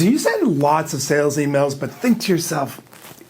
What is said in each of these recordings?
Do you send lots of sales emails but think to yourself,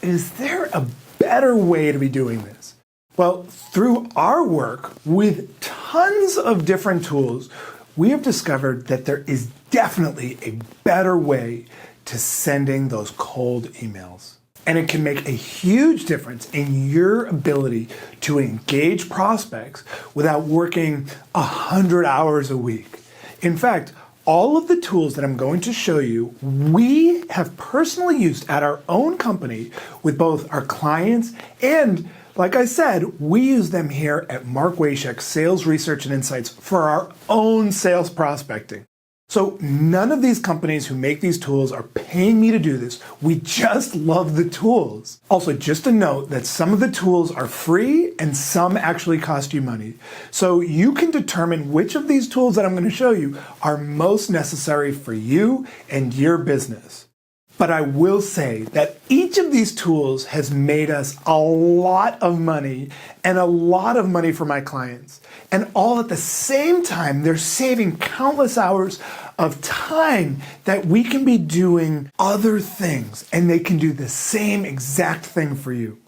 is there a better way to be doing this? Well, through our work with tons of different tools, we have discovered that there is definitely a better way to sending those cold emails. And it can make a huge difference in your ability to engage prospects without working 100 hours a week. In fact, all of the tools that I'm going to show you, we have personally used at our own company with both our clients and, like I said, we use them here at Mark Waschek Sales Research and Insights for our own sales prospecting. So none of these companies who make these tools are paying me to do this. We just love the tools. Also, just a note that some of the tools are free and some actually cost you money. So you can determine which of these tools that I'm going to show you are most necessary for you and your business. But I will say that each of these tools has made us a lot of money and a lot of money for my clients. And all at the same time, they're saving countless hours of time that we can be doing other things, and they can do the same exact thing for you.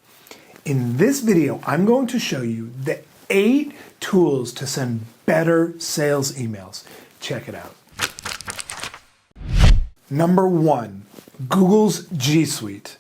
In this video, I'm going to show you the 8 tools to send better sales emails. Check it out. Number 1. Google's G Suite.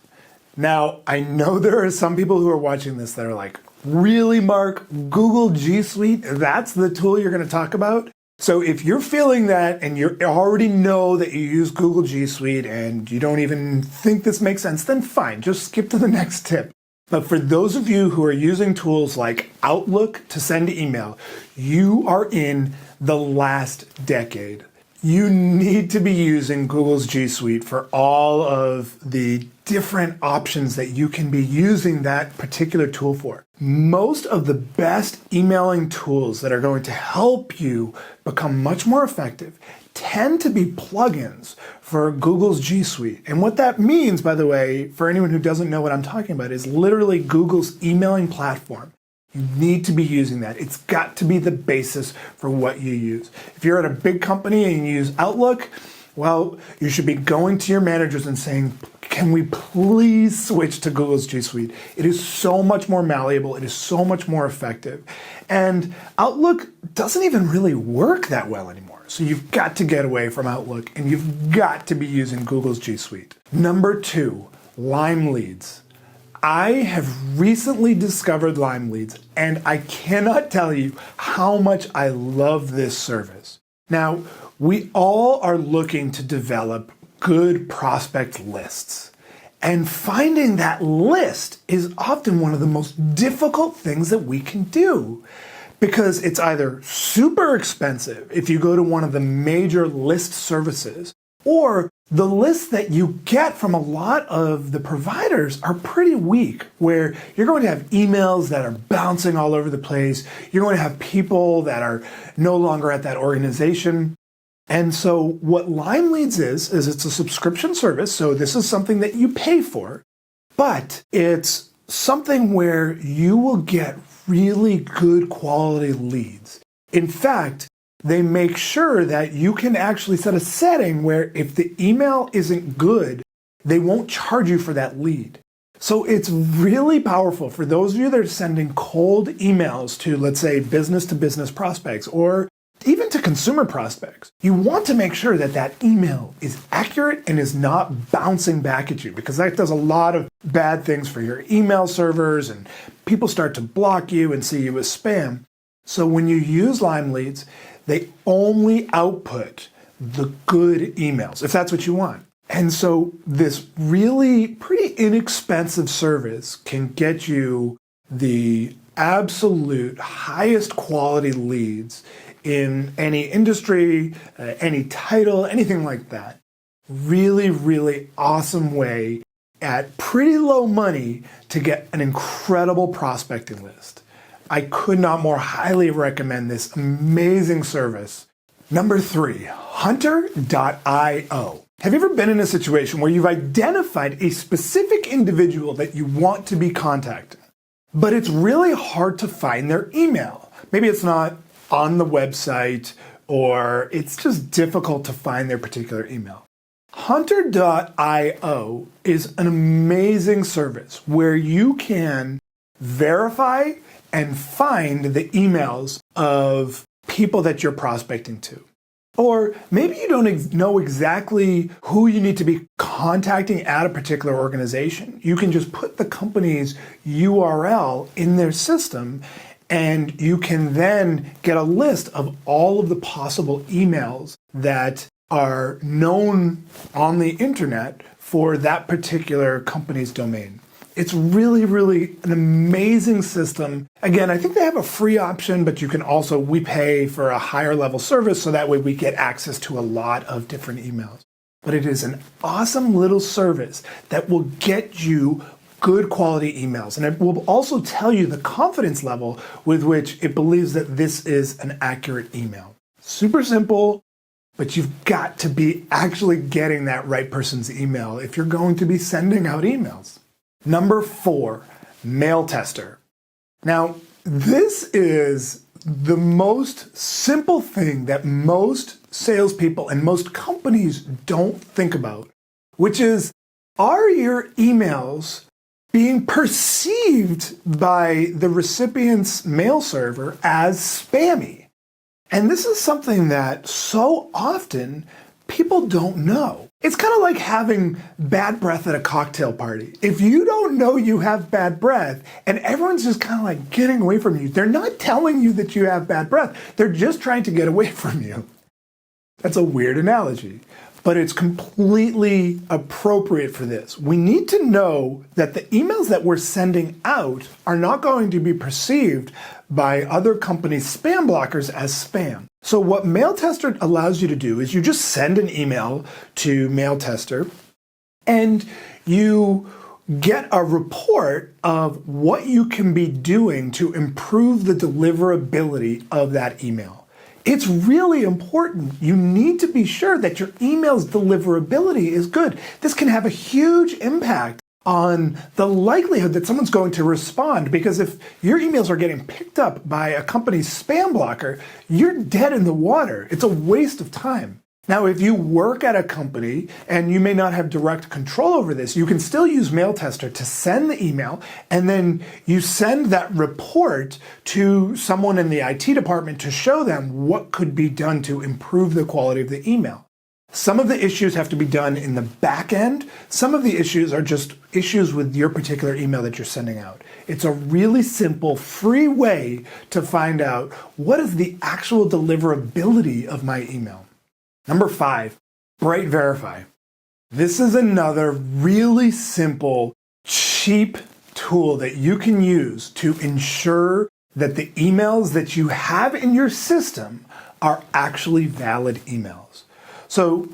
Now, I know there are some people who are watching this that are like, really, Mark? Google G Suite? That's the tool you're going to talk about? So if you're feeling that and you already know that you use Google G Suite and you don't even think this makes sense, then fine, just skip to the next tip. But for those of you who are using tools like Outlook to send email, you are in the last decade. You need to be using Google's G Suite for all of the different options that you can be using that particular tool for. Most of the best emailing tools that are going to help you become much more effective tend to be plugins for Google's G Suite. And what that means, by the way, for anyone who doesn't know what I'm talking about, is literally Google's emailing platform. You need to be using that. It's got to be the basis for what you use. If you're at a big company and you use Outlook, well, you should be going to your managers and saying, can we please switch to Google's G Suite? It is so much more malleable. It is so much more effective. And Outlook doesn't even really work that well anymore. So you've got to get away from Outlook and you've got to be using Google's G Suite. Number 2, Lyme Leads. I have recently discovered Lyme Leads, and I cannot tell you how much I love this service. Now, we all are looking to develop good prospect lists, and finding that list is often one of the most difficult things that we can do, because it's either super expensive if you go to one of the major list services, or the lists that you get from a lot of the providers are pretty weak, where you're going to have emails that are bouncing all over the place. You're going to have people that are no longer at that organization. And so what Lyme Leads is it's a subscription service. So this is something that you pay for, but it's something where you will get really good quality leads. In fact, they make sure that you can actually set a setting where if the email isn't good, they won't charge you for that lead. So it's really powerful for those of you that are sending cold emails to, let's say, business-to-business prospects or even to consumer prospects. You want to make sure that that email is accurate and is not bouncing back at you, because that does a lot of bad things for your email servers and people start to block you and see you as spam. So when you use Lyme Leads, they only output the good emails, if that's what you want. And so this really pretty inexpensive service can get you the absolute highest quality leads in any industry, any title, anything like that. Really, really awesome way at pretty low money to get an incredible prospecting list. I could not more highly recommend this amazing service. Number 3, Hunter.io. Have you ever been in a situation where you've identified a specific individual that you want to be contacting, but it's really hard to find their email? Maybe it's not on the website, or it's just difficult to find their particular email. Hunter.io is an amazing service where you can verify and find the emails of people that you're prospecting to. Or maybe you don't know exactly who you need to be contacting at a particular organization. You can just put the company's URL in their system, and you can then get a list of all of the possible emails that are known on the internet for that particular company's domain. It's really, really an amazing system. Again, I think they have a free option, but we pay for a higher level service, so that way we get access to a lot of different emails. But it is an awesome little service that will get you good quality emails. And it will also tell you the confidence level with which it believes that this is an accurate email. Super simple, but you've got to be actually getting that right person's email if you're going to be sending out emails. Number 4, Mailtester. Now, this is the most simple thing that most salespeople and most companies don't think about, which is, are your emails being perceived by the recipient's mail server as spammy? And this is something that so often people don't know. It's kind of like having bad breath at a cocktail party. If you don't know you have bad breath and everyone's just kind of like getting away from you, they're not telling you that you have bad breath. They're just trying to get away from you. That's a weird analogy, but it's completely appropriate for this. We need to know that the emails that we're sending out are not going to be perceived by other companies' spam blockers as spam. So what Mailtester allows you to do is you just send an email to Mailtester and you get a report of what you can be doing to improve the deliverability of that email. It's really important. You need to be sure that your email's deliverability is good. This can have a huge impact on the likelihood that someone's going to respond, because if your emails are getting picked up by a company's spam blocker, you're dead in the water. It's a waste of time. Now, if you work at a company and you may not have direct control over this, you can still use Mailtester to send the email, and then you send that report to someone in the IT department to show them what could be done to improve the quality of the email. Some of the issues have to be done in the back end. Some of the issues are just issues with your particular email that you're sending out. It's a really simple, free way to find out what is the actual deliverability of my email. Number 5, BrightVerify. This is another really simple, cheap tool that you can use to ensure that the emails that you have in your system are actually valid emails. So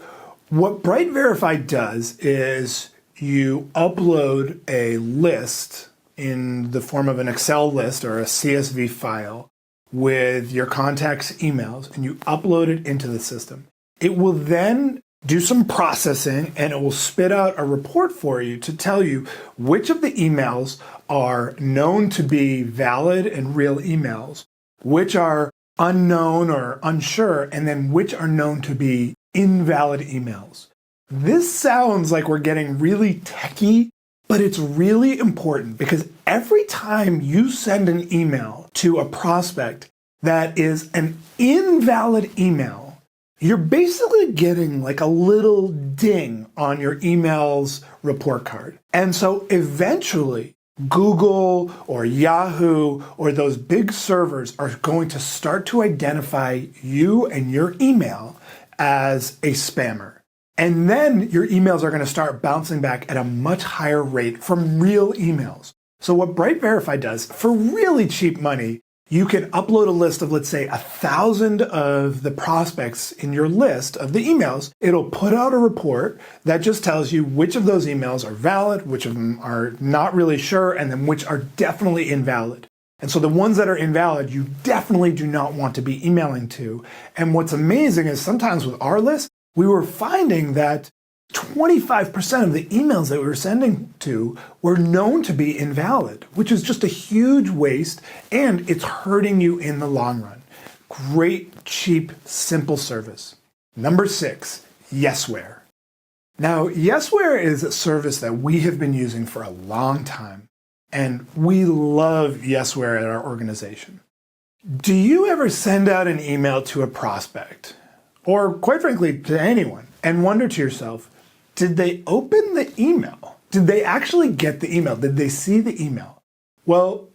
what BrightVerify does is you upload a list in the form of an Excel list or a CSV file with your contacts' emails, and you upload it into the system. It will then do some processing, and it will spit out a report for you to tell you which of the emails are known to be valid and real emails, which are unknown or unsure, and then which are known to be invalid emails. This sounds like we're getting really techy, but it's really important, because every time you send an email to a prospect that is an invalid email, you're basically getting like a little ding on your email's report card. And so eventually Google or Yahoo or those big servers are going to start to identify you and your email as a spammer. And then your emails are going to start bouncing back at a much higher rate from real emails. So what BrightVerify does, for really cheap money, you can upload a list of, let's say, 1,000 of the prospects in your list of the emails. It'll put out a report that just tells you which of those emails are valid, which of them are not really sure, and then which are definitely invalid. And so the ones that are invalid, you definitely do not want to be emailing to. And what's amazing is sometimes with our list, we were finding that 25% of the emails that we were sending to were known to be invalid, which is just a huge waste, and it's hurting you in the long run. Great, cheap, simple service. Number 6, Yesware. Now, Yesware is a service that we have been using for a long time, and we love Yesware at our organization. Do you ever send out an email to a prospect, or quite frankly, to anyone, and wonder to yourself, did they open the email? Did they actually get the email? Did they see the email? Well,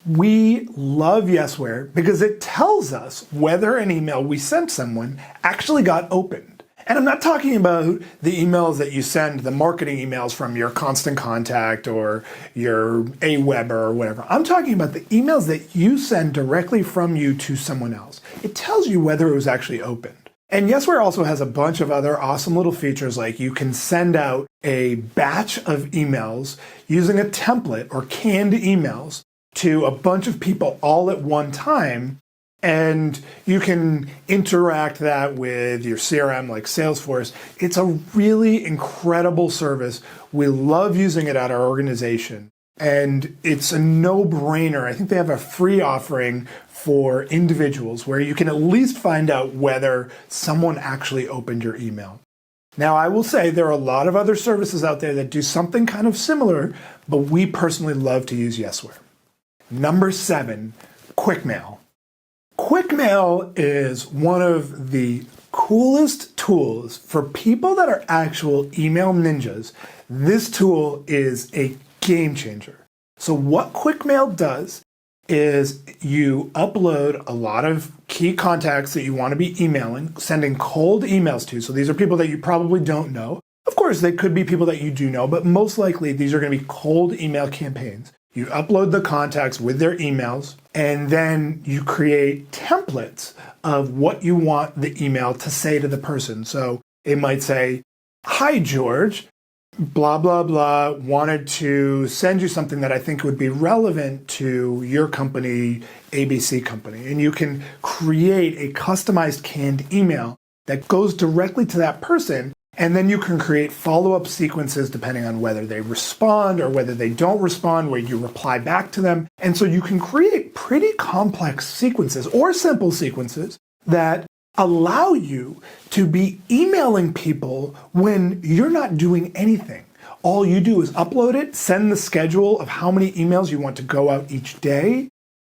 we love Yesware because it tells us whether an email we sent someone actually got opened. And I'm not talking about the emails that you send, the marketing emails from your Constant Contact or your Aweber or whatever. I'm talking about the emails that you send directly from you to someone else. It tells you whether it was actually opened. And Yesware also has a bunch of other awesome little features, like you can send out a batch of emails using a template or canned emails to a bunch of people all at one time. And you can interact that with your CRM like Salesforce. It's a really incredible service. We love using it at our organization. And it's a no-brainer. I think they have a free offering for individuals where you can at least find out whether someone actually opened your email. Now, I will say there are a lot of other services out there that do something kind of similar, but we personally love to use Yesware. Number 7, QuickMail. QuickMail is one of the coolest tools for people that are actual email ninjas. This tool is a game changer. So what QuickMail does is you upload a lot of key contacts that you want to be emailing, sending cold emails to. So these are people that you probably don't know. Of course, they could be people that you do know, but most likely these are going to be cold email campaigns. You upload the contacts with their emails, and then you create templates of what you want the email to say to the person. So it might say, "Hi, George, blah, blah, blah, wanted to send you something that I think would be relevant to your company, ABC Company." And you can create a customized canned email that goes directly to that person. And then you can create follow-up sequences depending on whether they respond or whether they don't respond, where you reply back to them. And so you can create pretty complex sequences or simple sequences that allow you to be emailing people when you're not doing anything. All you do is upload it, send the schedule of how many emails you want to go out each day,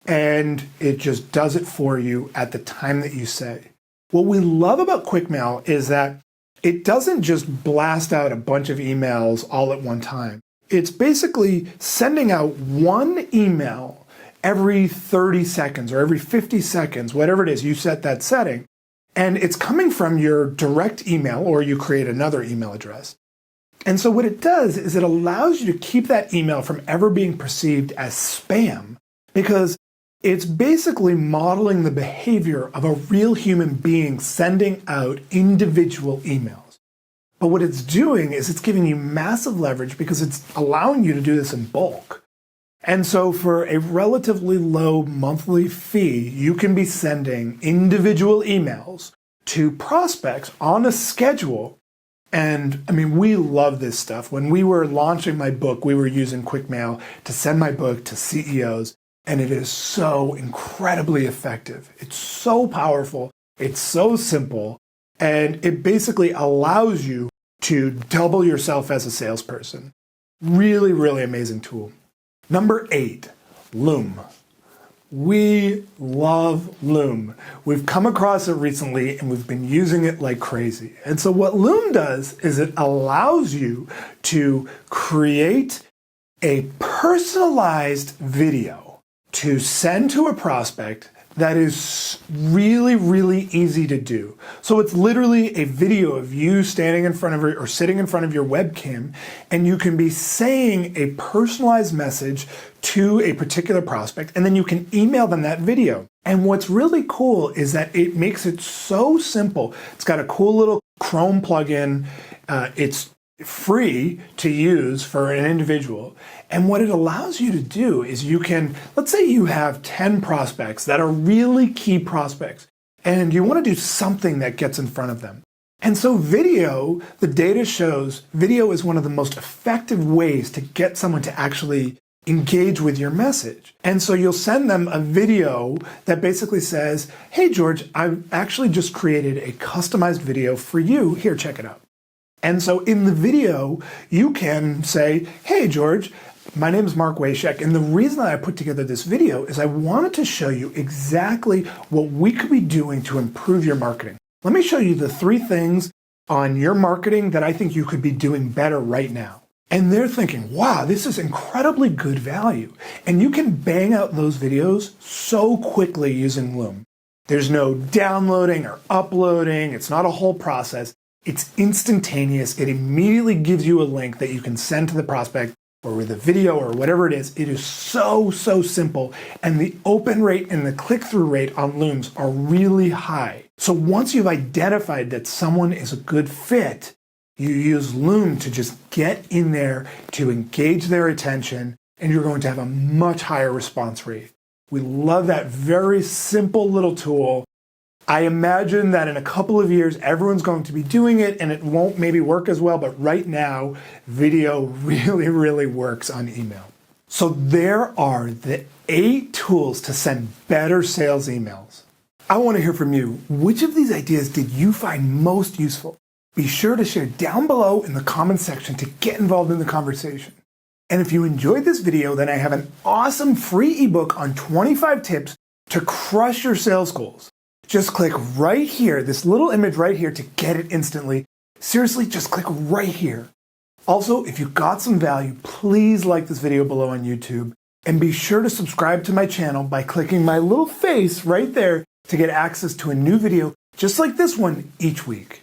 and it just does it for you at the time that you say. What we love about QuickMail is that it doesn't just blast out a bunch of emails all at one time. It's basically sending out one email every 30 seconds or every 50 seconds, whatever it is, you set that setting. And it's coming from your direct email, or you create another email address. And so what it does is it allows you to keep that email from ever being perceived as spam, because it's basically modeling the behavior of a real human being sending out individual emails. But what it's doing is it's giving you massive leverage because it's allowing you to do this in bulk. And so for a relatively low monthly fee, you can be sending individual emails to prospects on a schedule. And I mean, we love this stuff. When we were launching my book, we were using QuickMail to send my book to CEOs. And it is so incredibly effective. It's so powerful. It's so simple. And it basically allows you to double yourself as a salesperson. Really, really amazing tool. Number 8, Loom. We love Loom. We've come across it recently and we've been using it like crazy. And so what Loom does is it allows you to create a personalized video to send to a prospect that is really, really easy to do. So it's literally a video of you standing in front of or sitting in front of your webcam, and you can be saying a personalized message to a particular prospect, and then you can email them that video. And what's really cool is that it makes it so simple. It's got a cool little Chrome plugin. It's free to use for an individual. And what it allows you to do is you can, let's say you have 10 prospects that are really key prospects, and you want to do something that gets in front of them. And so video, the data shows video is one of the most effective ways to get someone to actually engage with your message. And so you'll send them a video that basically says, "Hey George, I've actually just created a customized video for you. Here, check it out." And so in the video, you can say, hey, George, my name is Mark Waschek, and the reason that I put together this video is I wanted to show you exactly what we could be doing to improve your marketing. Let me show you the 3 things on your marketing that I think you could be doing better right now. And they're thinking, wow, this is incredibly good value. And you can bang out those videos so quickly using Loom. There's no downloading or uploading. It's not a whole process. It's instantaneous. It immediately gives you a link that you can send to the prospect or with a video or whatever it is. It is so simple. And the open rate and the click-through rate on Looms are really high. So once you've identified that someone is a good fit, you use Loom to just get in there to engage their attention, and you're going to have a much higher response rate. We love that very simple little tool. I imagine that in a couple of years, everyone's going to be doing it and it won't maybe work as well, but right now, video really works on email. So there are the 8 tools to send better sales emails. I want to hear from you. Which of these ideas did you find most useful? Be sure to share down below in the comments section to get involved in the conversation. And if you enjoyed this video, then I have an awesome free ebook on 25 tips to crush your sales goals. Just click right here, this little image right here, to get it instantly. Seriously, just click right here. Also, if you got some value, please like this video below on YouTube, and be sure to subscribe to my channel by clicking my little face right there to get access to a new video just like this one each week.